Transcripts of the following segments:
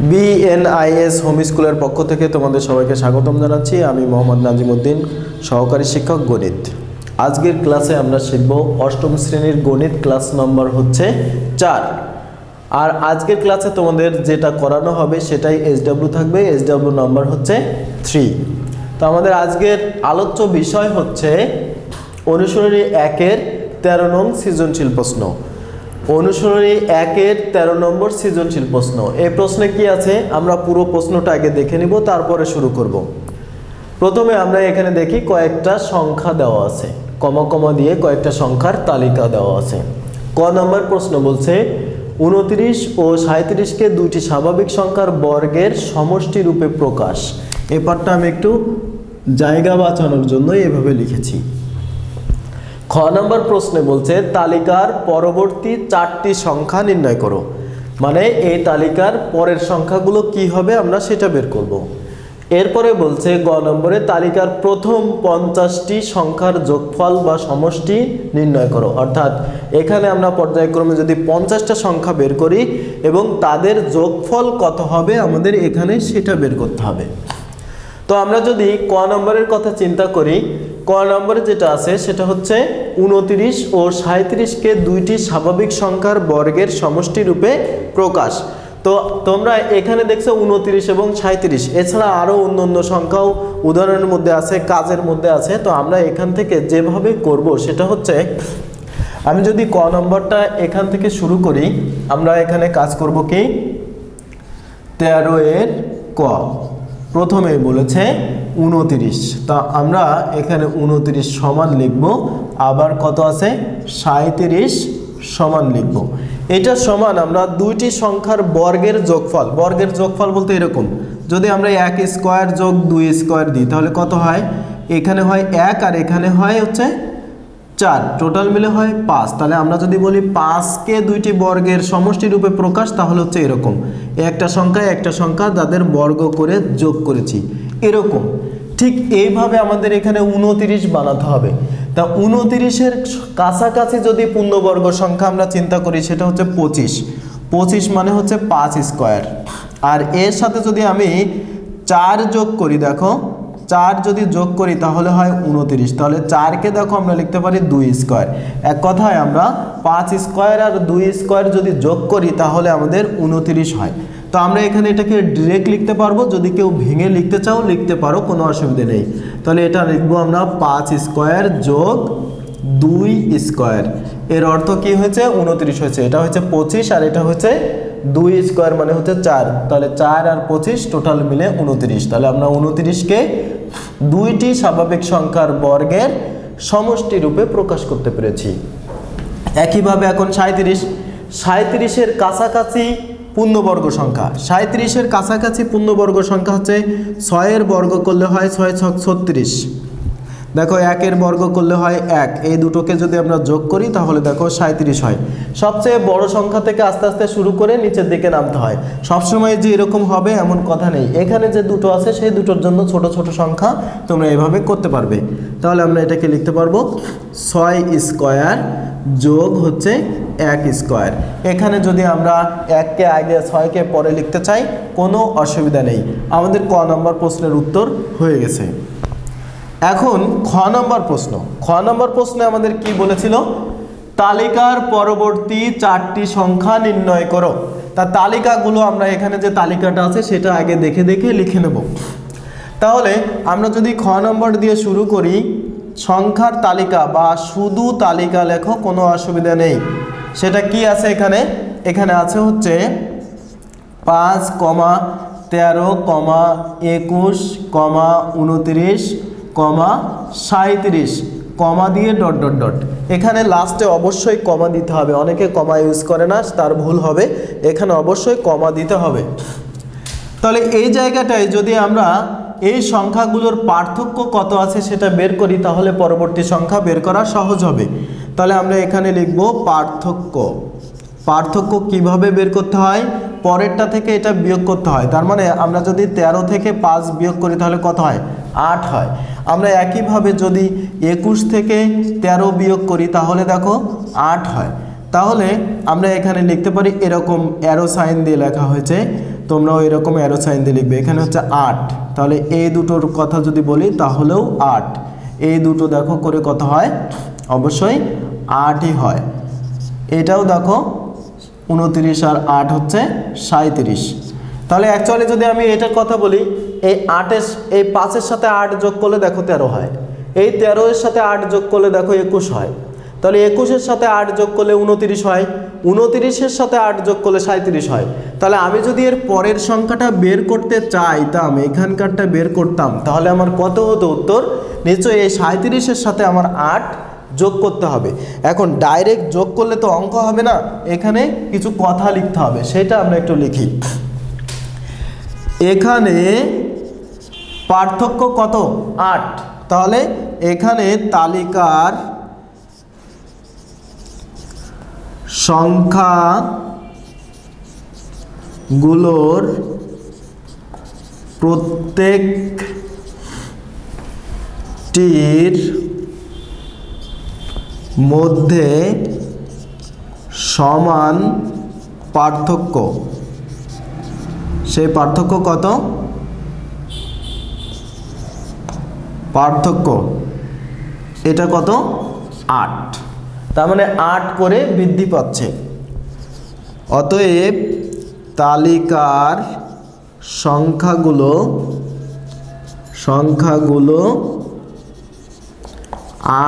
BNIS home স্কুলের পক্ষ থেকে তোমাদের সবাইকে স্বাগতম জানাচ্ছি। আমি মোহাম্মদ নাজিমউদ্দিন, সহকারী শিক্ষক গণিত। আজকের ক্লাসে আমরা শিখব অষ্টম শ্রেণীর গণিত, ক্লাস নম্বর হচ্ছে 4। আর আজকের ক্লাসে তোমাদের যেটা করানো হবে সেটাই এসডব্লিউ থাকবে, এসডব্লিউ নাম্বার হচ্ছে 3। তো আমাদের আজকের আলোচ্য বিষয় হচ্ছে অনুশীলনী 1-এর 13 নং সৃজনশীল প্রশ্ন। অনুশীলনী 1-এর 13 নম্বর সৃজনশীল প্রশ্ন। এই প্রশ্নে কি আছে আমরা পুরো প্রশ্নটা আগে দেখে নিব, তারপরে শুরু করব। প্রথমে আমরা এখানে দেখি কয়েকটা সংখ্যা দেওয়া আছে, কমা কমা দিয়ে কয়েকটা সংখ্যার তালিকা দেওয়া আছে। ক নম্বর প্রশ্ন বলছে 29 ও 37কে দুইটি স্বাভাবিক সংখ্যার বর্গের সমষ্টি রূপে প্রকাশ। এই পাঠটা আমি একটু জায়গা বাঁচানোর জন্য এভাবে লিখেছি। খ নম্বর প্রশ্নে বলছে তালিকার পরবর্তী 4টি সংখ্যা নির্ণয় করো। মানে এই তালিকার পরের সংখ্যাগুলো কি হবে আমরা সেটা বের করব। এরপরে বলছে গ নম্বরে তালিকার প্রথম 50টি সংখ্যার যোগফল বা সমষ্টি নির্ণয় করো। অর্থাৎ এখানে আমরা পর্যায়ক্রমে যদি 50টা সংখ্যা বের করি এবং তাদের যোগফল কত হবে আমাদের এখানে সেটা বের করতে হবে। তো আমরা যদি ক নম্বরের কথা চিন্তা করি, ক নম্বরে যেটা আছে সেটা হচ্ছে 29 ও 37কে দুইটি স্বাভাবিক সংখ্যার বর্গের সমষ্টি রূপে প্রকাশ। তো তোমরা এখানে দেখছো 29 এবং 37, এছাড়া আরও অন্য সংখ্যাও উদাহরণের মধ্যে আছে, কাজের মধ্যে আছে। তো আমরা এখান থেকে যেভাবে করব সেটা হচ্ছে, আমি যদি ক নম্বরটা এখান থেকে শুরু করি, আমরা এখানে কাজ করব কি 13-এর ক। প্রথমে বলেছে 29, তা আমরা এখানে 29 সমান লিখব, আবার কত আছে 37 সমান লিখব। এটা সমান আমরা দুইটি সংখ্যার বর্গের যোগফল, বর্গের যোগফল বলতে এরকম, যদি আমরা 1 স্কোয়ার যোগ 2 স্কোয়ার দিই তাহলে কত হয়, এখানে হয় 1 আর এখানে হয় হচ্ছে 4, টোটাল মিলে হয় 5। তাহলে আমরা যদি বলি 5কে দুইটি বর্গের সমষ্টি রূপে প্রকাশ, তাহলে হচ্ছে এরকম, একটা সংখ্যা যাদের বর্গ করে যোগ করেছি এরকম। ঠিক এইভাবে আমাদের এখানে 29 বানাতে হবে। তা 29-এর কাছাকাছি যদি পূর্ণবর্গ সংখ্যা আমরা চিন্তা করি সেটা হচ্ছে 25 মানে হচ্ছে 5 স্কোয়ার। আর এর সাথে যদি আমি 4 যোগ করি, দেখো 4 যদি যোগ করি তাহলে হয় 29। তাহলে 4কে দেখো আমরা লিখতে পারি 2 স্কোয়ার। এক কথায় আমরা 5 স্কোয়ার আর 2 স্কোয়ার যদি যোগ করি তাহলে আমাদের 29 হয়। তো আমরা এখানে এটাকে ডিরেক্ট লিখতে পারবো, যদি কেউ ভেঙে লিখতে চাও লিখতে পারো, কোনো অসুবিধা নেই। তাহলে এটা লিখবো আমরা 5 স্কোয়ার যোগ 2 স্কোয়ার। এর অর্থ কি হয়েছে 29 হয়েছে। এটা হচ্ছে 25 আর এটা হচ্ছে 2 স্কোয়ার মানে হচ্ছে 4। তাহলে 4 আর 25 টোটাল মিলে 29। তাহলে আমরা 29কে দুইটি স্বাভাবিক সংখ্যার বর্গের সমষ্টি রূপে প্রকাশ করতে পেরেছি। একইভাবে এখন 37-এর কাছাকাছি পূর্ণবর্গ সংখ্যা, 37-এর কাছাকাছি পূর্ণবর্গ সংখ্যা হচ্ছে 6-এর বর্গ করলে হয় 6 × 36। দেখো 1-এর বর্গ করলে হয় 1, এই দুটোকে যদি আমরা যোগ করি তাহলে দেখো 37 হয়। সবচেয়ে বড় সংখ্যা থেকে আস্তে আস্তে শুরু করে নিচের দিকে নামতে হয়। সবসময় যে এরকম হবে এমন কথা নেই, এখানে যে দুটো আছে সেই দুটোর জন্য ছোট ছোট সংখ্যা তোমরা এভাবে করতে পারবে। তাহলে আমরা এটাকে লিখতে পারবো 6 স্কোয়ার যোগ হচ্ছে 1 স্কোয়ার। এখানে যদি আমরা 1কে আগে 6কে পরে লিখতে চাই কোনো অসুবিধা নেই। আমাদের ক নম্বর প্রশ্নের উত্তর হয়ে গেছে। এখন খ নম্বর প্রশ্নে আমাদের কি বলেছিল, তালিকার পরবর্তী 4টি সংখ্যা নির্ণয় করো। তা তালিকাগুলো আমরা এখানে যে তালিকাটা আছে সেটা আগে দেখে দেখে লিখে নেব। তাহলে আমরা যদি খ নম্বর দিয়ে শুরু করি, সংখ্যার তালিকা বা শুধু তালিকা লেখো, কোনো অসুবিধা নেই। সেটা কি আছে এখানে আছে হচ্ছে 5, 13, 21, 29, 37, কমা দিয়ে ডট ডট ডট। এখানে লাস্টে অবশ্যই কমা দিতে হবে, অনেকে কমা ইউজ করে না, তার ভুল হবে, এখানে অবশ্যই কমা দিতে হবে। তাহলে এই জায়গাটায় যদি আমরা এই সংখ্যাগুলোর পার্থক্য কত আছে সেটা বের করি তাহলে পরবর্তী সংখ্যা বের করা সহজ হবে। তাহলে আমরা এখানে লিখব পার্থক্য কিভাবে বের করতে হয়, পরেরটা থেকে এটা বিয়োগ করতে হয়। তার মানে আমরা যদি 13 থেকে 5 বিয়োগ করি তাহলে কত হয় 8 হয়। আমরা একইভাবে যদি 21 থেকে 13 বিয়োগ করি তাহলে দেখো 8 হয়। তাহলে আমরা এখানে লিখতে পারি এরকম অ্যারো সাইন দিয়ে লেখা হয়েছে, তোমরাও এরকম অ্যারো সাইন দিয়ে লিখবে। এখানে হচ্ছে 8, তাহলে এই দুটোর কথা যদি বলি তাহলেও 8, এই দুটো দেখো করে কত হয়, অবশ্যই 8ই হয়। এটাও দেখো 29 আর 8 হচ্ছে 37। তাহলে অ্যাকচুয়ালি যদি আমি এটার কথা বলি, এই 5-এর সাথে 8 যোগ করলে দেখো 13 হয়, এই 13-এর সাথে 8 যোগ করলে দেখো 21 হয়, তাহলে 21-এর সাথে 8 যোগ করলে 29 হয়, 29-এর সাথে 8 যোগ করলে 37 হয়। তাহলে আমি যদি এর পরের সংখ্যাটা বের করতে চাইতাম, এখানকারটা বের করতাম, তাহলে আমার কত হতো উত্তর? নিশ্চয়ই এই 37-এর সাথে আমার 8 যোগ করতে হবে। এখন ডাইরেক্ট যোগ করলে তো অঙ্ক হবে না, এখানে কিছু কথা লিখতে হবে, সেটা আমরা একটু লিখি। এখানে পার্থক্য কত? 8। তাহলে এখানে তালিকার সংখ্যাগুলোর প্রত্যেকটির মধ্যে সমান পার্থক্য, সেই পার্থক্য কত? পার্থক্য এটা কত? 8। তার মানে 8 করে বৃদ্ধি পাচ্ছে। অতএব তালিকার সংখ্যাগুলো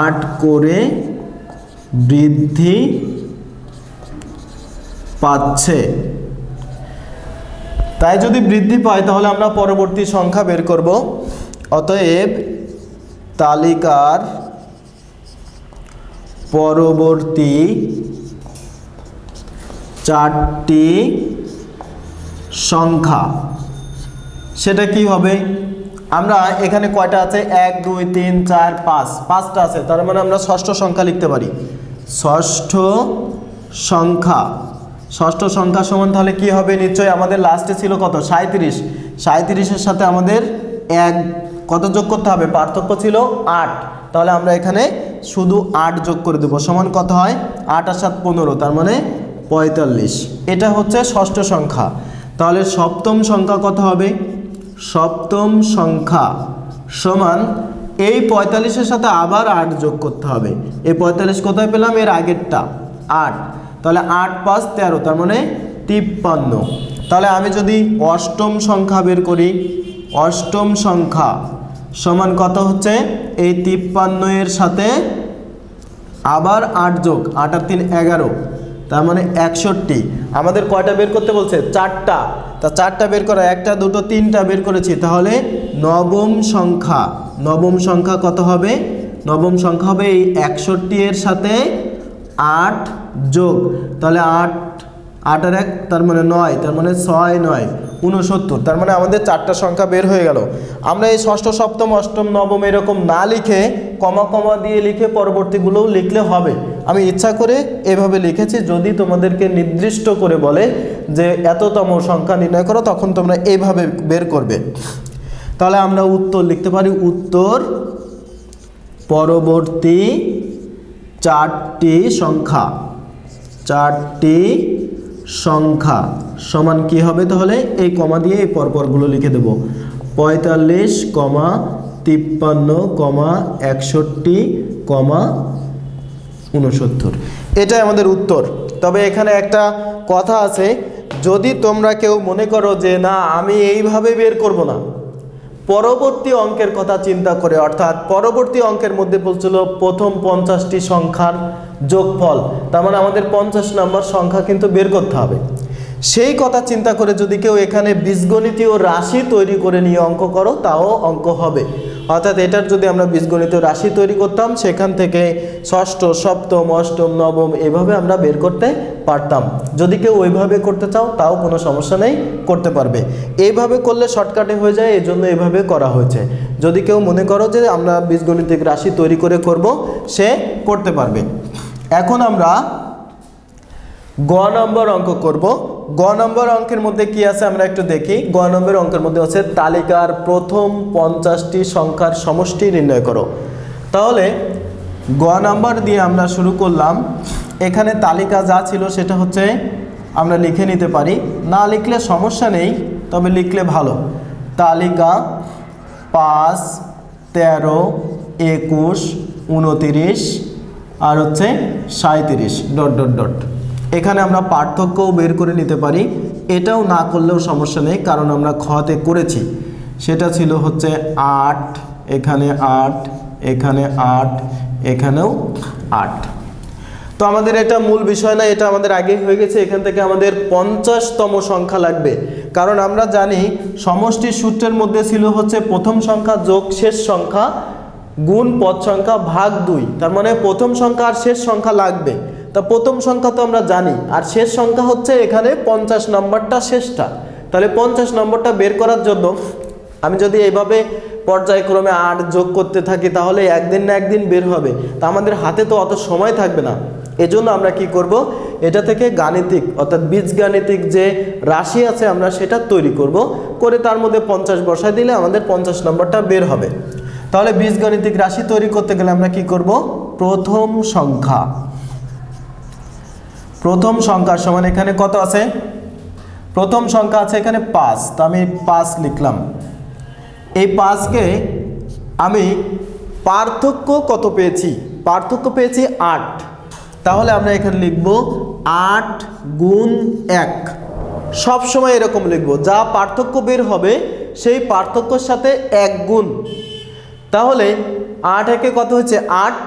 8 করে বৃদ্ধি পাচ্ছে। তাই যদি বৃদ্ধি পায় তাহলে আমরা পরবর্তী সংখ্যা বের করব। অতএব তালিকার পরবর্তী 4টি সংখ্যা, সেটা কি হবে? আমরা এখানে কয়টা আছে? 1 2 3 4 5, 5টা আছে, তার মানে আমরা ষষ্ঠ সংখ্যা লিখতে পারি। ষষ্ঠ সংখ্যা সমান তাহলে কি হবে? নিশ্চয়ই আমাদের লাস্টে ছিল কত? 37। 37-এর সাথে আমাদের 1 কত যোগ করতে হবে? পার্থক্য ছিল 8, তাহলে আমরা এখানে শুধু 8 যোগ করে দেবো, সমান কত হয়? 8 আর 7 15, তার মানে 45। এটা হচ্ছে ষষ্ঠ সংখ্যা। তাহলে সপ্তম সংখ্যা কত হবে? সপ্তম সংখ্যা সমান এই 45-এর সাথে আবার 8 যোগ করতে হবে। এই 45 কোথায় পেলাম? এর আগেরটা 8, তাহলে 8 5 13, তার মানে 53। তাহলে আমি যদি অষ্টম সংখ্যা বের করি, অষ্টম সংখ্যা সমান কত হচ্ছে? এই 53-এর সাথে আবার 8 যোগ, 8 আর 3 11, তার মানে 61। আমাদের কয়টা বের করতে বলছে? 4টা। তা 4টা বের করা, 1টা 2টো 3টা বের করেছি, তাহলে নবম সংখ্যা কত হবে? নবম সংখ্যা হবে এই 61-এর সাথে 8 যোগ, তাহলে 8 আর 1 তার মানে 9, তার মানে 6 9 69, তার মানে আমাদের 4টা সংখ্যা বের হয়ে গেল। আমরা এই ষষ্ঠ সপ্তম অষ্টম নবম এরকম না লিখে কমা দিয়ে লিখে পরবর্তীগুলোও লিখলে হবে। আমি ইচ্ছা করে এভাবে লিখেছি, যদি তোমাদেরকে নির্দিষ্ট করে বলে যে এততম সংখ্যা নির্ণয় করো, তখন তোমরা এইভাবে বের করবে। তাহলে আমরা উত্তর লিখতে পারি, উত্তর পরবর্তী 4টি সংখ্যা সমান কি হবে? তাহলে এই কমা দিয়ে এই পরপরগুলো লিখে দেব, 45, 53, 61, 69। এটাই আমাদের উত্তর। তবে এখানে একটা কথা আছে, যদি তোমরা কেউ মনে করো যে না আমি এইভাবে বের করব না, পরবর্তী অঙ্কের কথা চিন্তা করে, অর্থাৎ পরবর্তী অঙ্কের মধ্যে বলছিল প্রথম 50টি সংখ্যার যোগফল, তার মানে আমাদের 50 নম্বর সংখ্যা কিন্তু বের করতে হবে। সেই কথা চিন্তা করে যদি কেউ এখানে বীজগণিতীয় রাশি তৈরি করে নিয়ে অঙ্ক করো, তাও অঙ্ক হবে। অর্থাৎ এটার যদি আমরা বীজগণিতীয় রাশি তৈরি করতাম, সেখান থেকে ষষ্ঠ সপ্তম অষ্টম নবম এভাবে আমরা বের করতে পারতাম। যদি কেউ ওইভাবে করতে চাও তাও কোনো সমস্যা নেই, করতে পারবে। এইভাবে করলে শর্টকাটে হয়ে যায়, এই জন্য এভাবে করা হয়েছে। যদি কেউ মনে করো যে আমরা বীজগণিতিক রাশি তৈরি করে করব, সে করতে পারবে। এখন আমরা গ নম্বর অঙ্ক করব। গ নম্বর অঙ্কের মধ্যে কি আছে আমরা একটু দেখি। গ নম্বর অঙ্কের মধ্যে হচ্ছে তালিকার প্রথম 50টি সংখ্যার সমষ্টি নির্ণয় করো। তাহলে গ নাম্বার দিয়ে আমরা শুরু করলাম। এখানে তালিকা যা ছিল সেটা হচ্ছে আমরা লিখে নিতে পারি, না লিখলে সমস্যা নেই, তবে লিখলে ভালো। তালিকা 5, 13, 21, 29 আর হচ্ছে 37 ... এখানে আমরা পার্থক্যও বের করে নিতে পারি, এটাও না করলেও সমস্যা নেই, কারণ আমরা খতে করেছি। সেটা ছিল হচ্ছে 8, এখানে 8, এখানে 8, এখানেও 8। তো আমাদের এটা মূল বিষয় না, এটা আমাদের আগে হয়ে গেছে। এখান থেকে আমাদের 50তম সংখ্যা লাগবে, কারণ আমরা জানি সমষ্টি সূত্রের মধ্যে ছিল হচ্ছে প্রথম সংখ্যা যোগ শেষ সংখ্যা গুণ পদ সংখ্যা ভাগ 2, তার মানে প্রথম সংখ্যা আর শেষ সংখ্যা লাগবে। তা প্রথম সংখ্যা তো আমরা জানি, আর শেষ সংখ্যা হচ্ছে এখানে 50 নম্বরটা শেষটা। তাহলে 50 নম্বরটা বের করার জন্য আমি যদি এইভাবে পর্যায়ক্রমে 8 যোগ করতে থাকি, তাহলে একদিন না একদিন বের হবে। তা আমাদের হাতে তো অত সময় থাকবে না, এজন্য আমরা কি করব, এটা থেকে গাণিতিক অর্থাৎ বীজগাণিতিক যে রাশি আছে আমরা সেটা তৈরি করব, করে তার মধ্যে 50 বসায় দিলে আমাদের 50 নম্বরটা বের হবে। তাহলে বীজগাণিতিক রাশি তৈরি করতে গেলে আমরা কি করব, প্রথম সংখ্যা সমান এখানে কত আছে, প্রথম সংখ্যা আছে এখানে 5, তো আমি 5 লিখলাম। এই 5কে আমি পার্থক্য কত পেয়েছি, পার্থক্য পেয়েছি 8, তাহলে আমরা এখানে লিখব 8 গুণ 1। সব সময় এরকম লিখব, যা পার্থক্য বের হবে সেই পার্থক্যের সাথে 1 গুণ। তাহলে 8 একে কত হচ্ছে 8,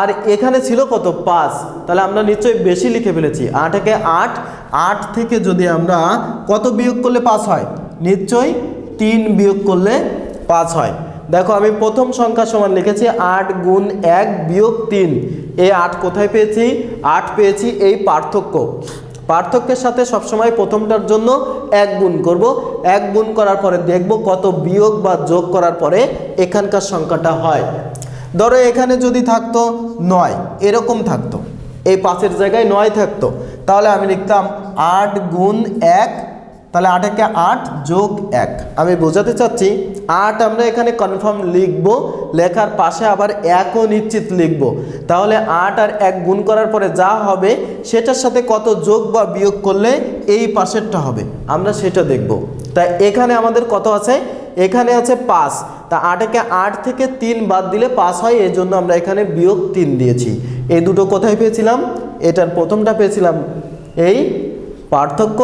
আর এখানে ছিল কত 5, তাহলে আমরা নিশ্চয়ই বেশি লিখে ফেলেছি। 8 একে 8, 8 থেকে যদি আমরা কত বিয়োগ করলে 5 হয়, নিশ্চয়ই 3 বিয়োগ করলে 5 হয়। দেখো আমি প্রথম সংখ্যা সমান লিখেছি 8 গুণ 1 বিয়োগ 3। এই 8 কোথায় পেয়েছি, 8 পেয়েছি এই পার্থক্যের সাথে সবসময় প্রথমটার জন্য 1 গুণ করব। 1 গুণ করার পরে দেখব কত বিয়োগ বা যোগ করার পরে এখানকার সংখ্যাটা হয়। ধরো এখানে যদি থাকতো 9, এরকম থাকতো, এই 5-এর জায়গায় 9 থাকতো, তাহলে আমি লিখতাম 8 গুণ 1, তাহলে 8 একে 8 যোগ 1। আমি বোঝাতে চাচ্ছি 8 আমরা এখানে কনফার্ম লিখব, লেখার পাশে আবার 1ও নিশ্চিত লিখব। তাহলে 8 আর 1 গুণ করার পরে যা হবে সেটার সাথে কত যোগ বা বিয়োগ করলে এই পাশেরটা হবে, আমরা সেটা দেখব। তাই এখানে আমাদের কত আছে, এখানে আছে 5, তা 8 একে 8 থেকে 3 বাদ দিলে 5 হয়, এই জন্য আমরা এখানে বিয়োগ 3 দিয়েছি। এই দুটো কোথায় পেয়েছিলাম, এটার প্রথমটা পেয়েছিলাম এই পার্থক্য,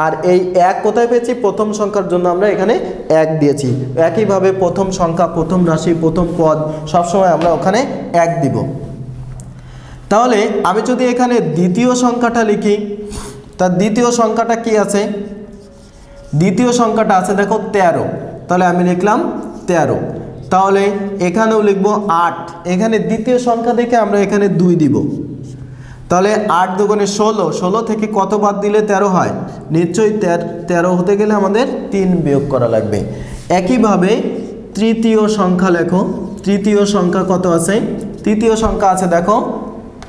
আর এই 1 কোথায় পেয়েছি, প্রথম সংখ্যার জন্য আমরা এখানে 1 দিয়েছি। একইভাবে প্রথম সংখ্যা, প্রথম রাশি, প্রথম পদ সবসময় আমরা ওখানে 1 দিব। তাহলে আমি যদি এখানে দ্বিতীয় সংখ্যাটা লিখি, তার দ্বিতীয় সংখ্যাটা কি আছে, দ্বিতীয় সংখ্যাটা আছে দেখো 13, তাহলে আমি লিখলাম 13। তাহলে এখানেও লিখব 8, এখানে দ্বিতীয় সংখ্যা দেখে আমরা এখানে 2 দিব। তাহলে 8 দুগুণে 16, 16 থেকে কত বাদ দিলে 13 হয়, নিশ্চয়ই 13 হতে গেলে আমাদের 3 বিয়োগ করা লাগবে। একইভাবে তৃতীয় সংখ্যা লেখো, তৃতীয় সংখ্যা কত আছে, তৃতীয় সংখ্যা আছে দেখো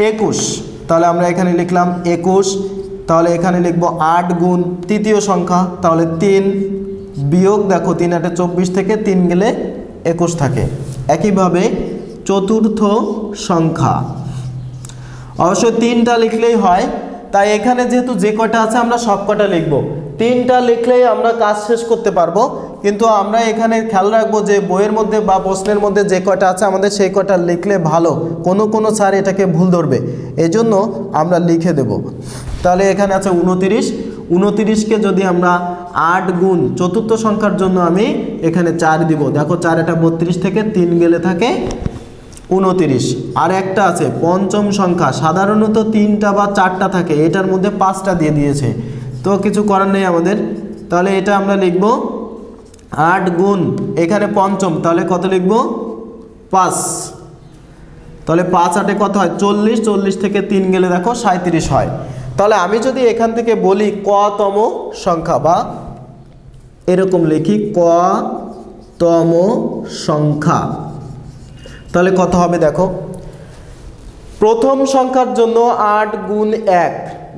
21, তাহলে আমরা এখানে লিখলাম 21। তাহলে এখানে লিখব 8 গুণ তৃতীয় সংখ্যা, তাহলে 3 বিয়োগ, দেখো 3 8 24 থেকে 3 গেলে 21 থাকে। একইভাবে চতুর্থ সংখ্যা, অবশ্যই 3টা লিখলেই হয়, তাই এখানে যেহেতু যে কটা আছে আমরা সব কটা লিখব। 3টা লিখলেই আমরা কাজ শেষ করতে পারবো, কিন্তু আমরা এখানে খেয়াল রাখবো যে বইয়ের মধ্যে বা প্রশ্নের মধ্যে যে কটা আছে আমাদের সেই কটা লিখলে ভালো, কোনো স্যার এটাকে ভুল ধরবে, এজন্য আমরা লিখে দেব। তাহলে এখানে আছে 29, 29কে যদি আমরা 8 গুণ চতুর্থ সংখ্যার জন্য আমি এখানে 4 দিব। দেখো 4 এটা 32 থেকে 3 গেলে থাকে 29। আর একটা আছে পঞ্চম সংখ্যা, সাধারণত 3টা বা 4টা থাকে, এটার মধ্যে 5টা দিয়ে দিয়েছে, তো কিছু করার নেই আমাদের। তাহলে এটা আমরা লিখব 8 গুণ এখানে পঞ্চম, তাহলে কত লিখব 5। তাহলে 5 8 কত হয় 40, 40 থেকে 3 গেলে দেখো 37 হয়। তাহলে আমি যদি এখান থেকে বলি কতম সংখ্যা, বা এরকম লিখি কতম সংখ্যা, তাহলে কত হবে দেখো, প্রথম সংখ্যার জন্য 8 গুণ 1,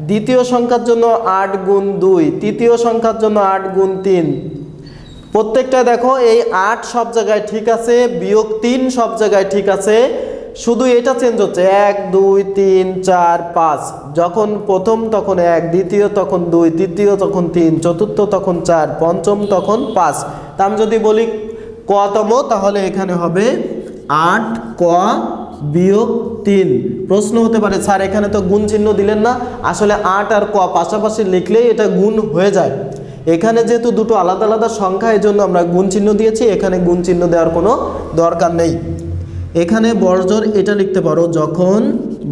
দ্বিতীয় সংখ্যার জন্য 8 গুণ 2, তৃতীয় সংখ্যার জন্য 8 গুণ 3। প্রত্যেকটা দেখো এই 8 সব জায়গায় ঠিক আছে, বিয়োগ 3 সব জায়গায় ঠিক আছে, শুধু এটা চেঞ্জ হচ্ছে 1 2 3 4 5, যখন প্রথম তখন 1, দ্বিতীয় তখন 2, তৃতীয় তখন 3, চতুর্থ তখন 4, পঞ্চম তখন 5। তা আমি যদি বলি কতম, তাহলে এখানে হবে 8 ক বিয়োগ 3। প্রশ্ন হতে পারে স্যার এখানে তো গুণ চিহ্ন দিলেন না। আসলে 8 আর ক পাশাপাশি লিখলেই এটা গুণ হয়ে যায়। এখানে যেহেতু দুটো আলাদা আলাদা সংখ্যা, এই জন্য আমরা গুণ চিহ্ন দিয়েছি, এখানে গুণ চিহ্ন দেওয়ার কোনো দরকার নেই। এখানে বর্জর এটা লিখতে পারো, যখন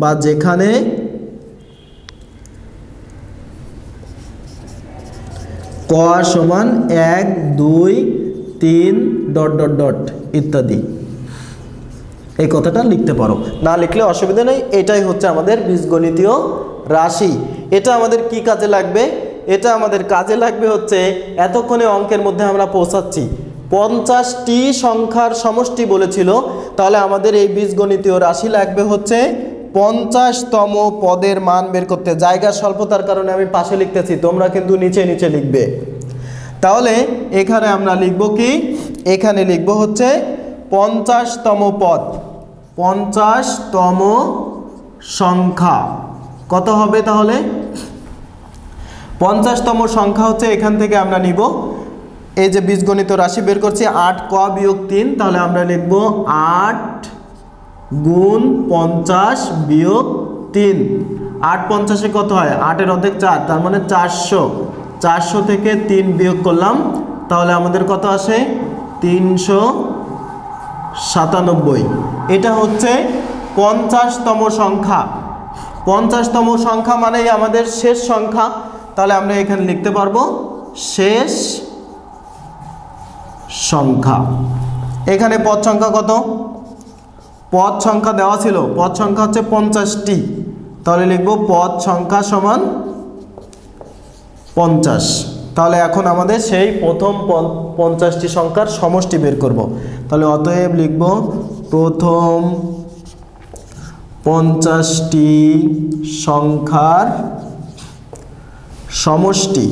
বা যেখানে ক সমান 1 2 3 ডট ডট ডট ইত্যাদি, এই কথাটা লিখতে পারো। না লিখলে অসুবিধা নেই। এটাই হচ্ছে আমাদের বীজগণিতীয় রাশি। এটা আমাদের কি কাজে লাগবে? এটা আমাদের কাজে লাগবে হচ্ছে এতক্ষণে অঙ্কের মধ্যে আমরা পৌঁছাচ্ছি 50টি সংখ্যার সমষ্টি বলেছিল, তাহলে আমাদের এই বীজগণিতীয় রাশি লাগবে হচ্ছে 50তম পদের মান বের করতে। জায়গার স্বল্পতার কারণে আমি পাশে লিখতেছি, তোমরা কিন্তু নিচে নিচে লিখবে। তাহলে এখানে আমরা লিখব কি? এখানে লিখব হচ্ছে 50তম পদ, 50তম সংখ্যা কত হবে? তাহলে 50তম সংখ্যা হচ্ছে এখান থেকে আমরা নিব, এই যে বীজগণিত রাশি বের করছি 8 ক বিয়োগ 3, তাহলে আমরা লিখব 8 গুণ 50 বিয়োগ 3। 8 50-এ কত হয়? 8-এর অর্ধেক 4, তার মানে 400। 400 থেকে 3 বিয়োগ করলাম, তাহলে আমাদের কত আসে? 397। এটা হচ্ছে 50তম সংখ্যা। 50তম সংখ্যা মানেই আমাদের শেষ সংখ্যা, তাহলে আমরা এখানে লিখতে পারবো শেষ সংখ্যা। এখানে পদ সংখ্যা কত? পদ সংখ্যা দেওয়া ছিল, পদ সংখ্যা হচ্ছে 50টি, তাহলে লিখব পদ সংখ্যা সমান 50। তাহলে এখন আমাদের সেই প্রথম 50টি সংখ্যার সমষ্টি বের করব। তাহলে অতএব লিখব প্রথম 50টি সংখ্যার সমষ্টি।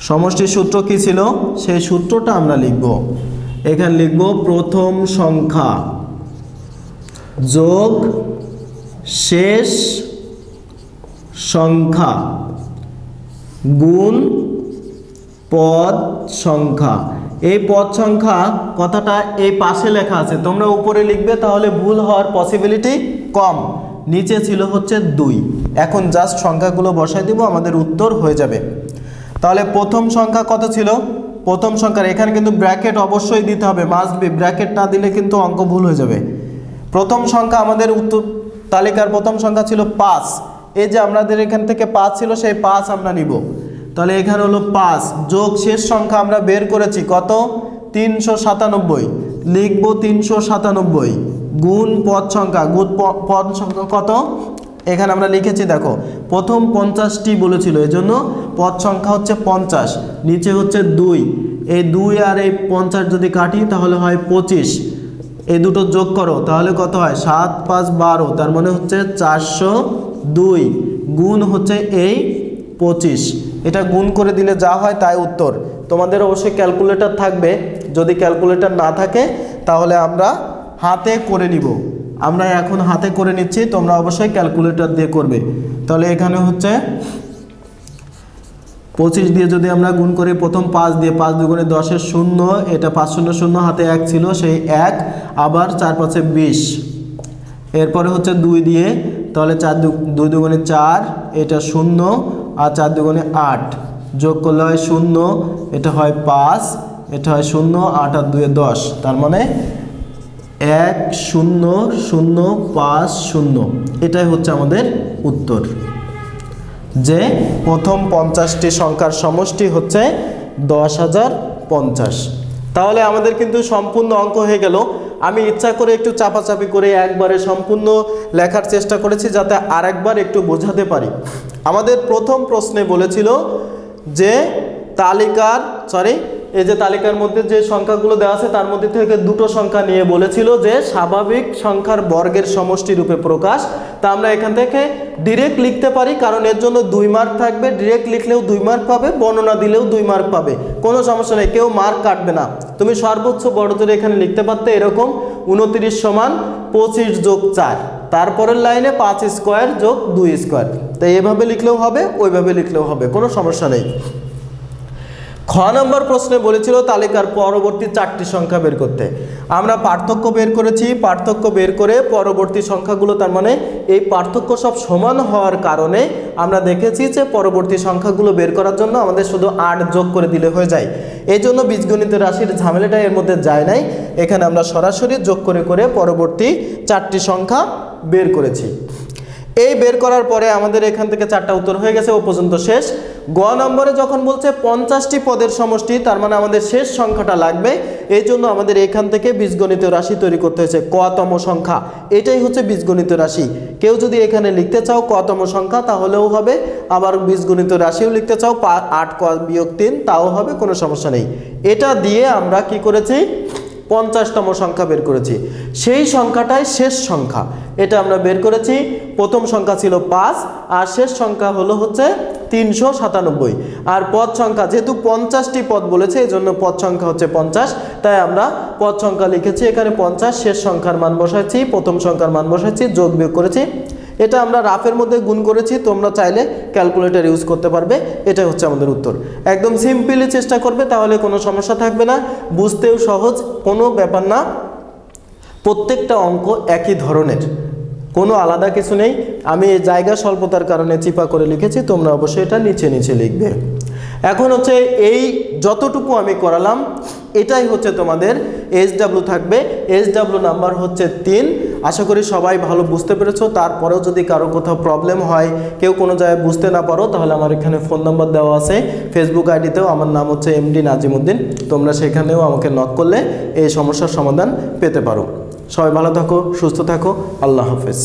সমষ্টির সূত্র কি ছিল? সেই সূত্রটা আমরা লিখব। এখানে লিখব প্রথম সংখ্যা যোগ শেষ সংখ্যা গুণ পদ সংখ্যা। এই পদ সংখ্যা কথাটা এই পাশে লেখা আছে, তোমরা উপরে লিখবে তাহলে ভুল হওয়ার পসিবিলিটি কম। নিচে ছিল হচ্ছে 2। এখন জাস্ট সংখ্যাগুলো বসাই দিব, আমাদের উত্তর হয়ে যাবে। তাহলে প্রথম সংখ্যা কত ছিল? প্রথম সংখ্যার এখানে কিন্তু ব্র্যাকেট অবশ্যই দিতে হবে, মাস্ট বি। ব্র্যাকেট না দিলে কিন্তু অঙ্ক ভুল হয়ে যাবে। প্রথম সংখ্যা আমাদের উত্তর তালিকার প্রথম সংখ্যা ছিল 5। এই যে আমাদের এখান থেকে 5 ছিল, সেই 5 আমরা নিব। তাহলে এখানে হলো 5 যোগ শেষ সংখ্যা আমরা বের করেছি কত? 397। লিখব 397 গুণ পদ সংখ্যা। গুণ পদ সংখ্যা কত? এখানে আমরা লিখেছি, দেখো প্রথম 50টি বলেছিল, এজন্য পদ সংখ্যা হচ্ছে 50। নিচে হচ্ছে 2, এই 2 আর এই 50 যদি কাটি তাহলে হয় 25। এই দুটো যোগ করো, তাহলে কত হয়? 7 5 12, তার মানে হচ্ছে 402 গুণ হচ্ছে এই 25। এটা গুণ করে দিলে যা হয় তাই উত্তর। তোমাদের অবশ্যই ক্যালকুলেটর থাকবে, যদি ক্যালকুলেটর না থাকে তাহলে আমরা হাতে করে নিব। আমরা এখন হাতে করে নিচ্ছি, তোমরা অবশ্যই ক্যালকুলেটর দিয়ে করবে। তাহলে এখানে হচ্ছে 25 দিয়ে যদি আমরা গুণ করি, প্রথম 5 দিয়ে, 5 দুগুণে 10 0, এটা 5 0 0, হাতে 1 ছিল সেই 1, আবার 4 5 20। এরপরে হচ্ছে 2 দিয়ে, তাহলে 2 দুগুণে 4, এটা 0, আর 4 দুগুণে 8, যোগ করলে হয় 0, এটা হয় 5, এটা হয় 0, 8 আর 2 10, তার মানে 1 0 0 5 0। এটাই হচ্ছে আমাদের উত্তর, যে প্রথম 50টি সংখ্যার সমষ্টি হচ্ছে 10,050। তাহলে আমাদের কিন্তু সম্পূর্ণ অঙ্ক হয়ে গেল। আমি ইচ্ছা করে একটু চাপাচাপি করে একবারে সম্পূর্ণ লেখার চেষ্টা করেছি, যাতে আরেকবার একটু বোঝাতে পারি। আমাদের প্রথম প্রশ্নে বলেছিল যে এই যে তালিকার মধ্যে যে সংখ্যাগুলো দেওয়া আছে তার মধ্যে থেকে দুটো সংখ্যা নিয়ে বলেছিল যে স্বাভাবিক সংখ্যার বর্গের সমষ্টি রূপে প্রকাশ। তা আমরা এখান থেকে ডিরেক্ট লিখতে পারি, কারণ এর জন্য 2 মার্ক থাকবে। ডিরেক্ট লিখলেও 2 মার্ক পাবে, বর্ণনা দিলেও 2 মার্ক পাবে, কোনো সমস্যা নেই, কেউ মার্ক কাটবে না। তুমি সর্বোচ্চ বড় জোরে এখানে লিখতে পারতে এরকম 29 সমান 25 যোগ 4, তারপরের লাইনে 5 স্কোয়ার যোগ 2 স্কোয়ার। তাই এভাবে লিখলেও হবে, ওইভাবে লিখলেও হবে, কোনো সমস্যা নেই। খ নম্বর প্রশ্নে বলেছিল তালিকার পরবর্তী 4টি সংখ্যা বের করতে। আমরা পার্থক্য বের করেছি, পার্থক্য বের করে পরবর্তী সংখ্যাগুলো, তার মানে এই পার্থক্য সব সমান হওয়ার কারণে আমরা দেখেছি যে পরবর্তী সংখ্যাগুলো বের করার জন্য আমাদের শুধু 8 যোগ করে দিলে হয়ে যায়। এই জন্য বীজগণিত রাশির ঝামেলাটা এর মধ্যে যায় নাই, এখানে আমরা সরাসরি যোগ করে করে পরবর্তী 4টি সংখ্যা বের করেছি। এই বের করার পরে আমাদের এখান থেকে 4টা উত্তর হয়ে গেছে, ও পর্যন্ত শেষ। গ নম্বরে যখন বলছে 50টি পদের সমষ্টি, তার মানে আমাদের শেষ সংখ্যাটা লাগবে, এই জন্য আমাদের এখান থেকে বীজগণিত রাশি তৈরি করতে হয়েছে কতম সংখ্যা। এটাই হচ্ছে বীজগণিত রাশি। কেউ যদি এখানে লিখতে চাও কতম সংখ্যা তাহলেও হবে, আবার বীজগণিত রাশিও লিখতে চাও 8 ক বিয়োগ 3 তাও হবে, কোনো সমস্যা নেই। এটা দিয়ে আমরা কি করেছি, 50তম সংখ্যা বের করেছি। সেই সংখ্যাটাই শেষ সংখ্যা, এটা আমরা বের করেছি। প্রথম সংখ্যা ছিল 5 আর শেষ সংখ্যা হলো হচ্ছে 397। আর পদ সংখ্যা, যেহেতু 50টি পদ বলেছে এই জন্য পদ সংখ্যা হচ্ছে 50, তাই আমরা পদ সংখ্যা লিখেছি এখানে 50, শেষ সংখ্যার মান বসাচ্ছি, প্রথম সংখ্যার মান বসাচ্ছি, যোগ বিয়োগ করেছি। এটা আমরা রাফের মধ্যে গুণ করেছি, তোমরা চাইলে ক্যালকুলেটর ইউজ করতে পারবে। এটা হচ্ছে আমাদের উত্তর। একদম সিম্পলি চেষ্টা করবে, তাহলে কোনো সমস্যা থাকবে না, বুঝতেও সহজ, কোনো ব্যাপার না। প্রত্যেকটা অঙ্ক একই ধরনের, কোনো আলাদা কিছু নেই। আমি এই জায়গা স্বল্পতার কারণে চিপা করে লিখেছি, তোমরা অবশ্যই এটা নিচে নিচে লিখবে। এখন হচ্ছে এই যতটুকু আমি করালাম এটাই হচ্ছে তোমাদের SW থাকবে। SW নাম্বার হচ্ছে 3। আশা করি সবাই ভালো বুঝতে পেরেছো। তারপরেও যদি কারো কোথাও প্রবলেম হয়, কেউ কোনো জায়গায় বুঝতে না পারো, তাহলে আমার এখানে ফোন নাম্বার দেওয়া আছে, ফেসবুক আইডিতেও আমার নাম হচ্ছে MD নাজিমউদ্দিন, তোমরা সেখানেও আমাকে নক করলে এই সমস্যার সমাধান পেতে পারো। সবাই ভালো থাকো, সুস্থ থাকো, আল্লাহ হাফেজ।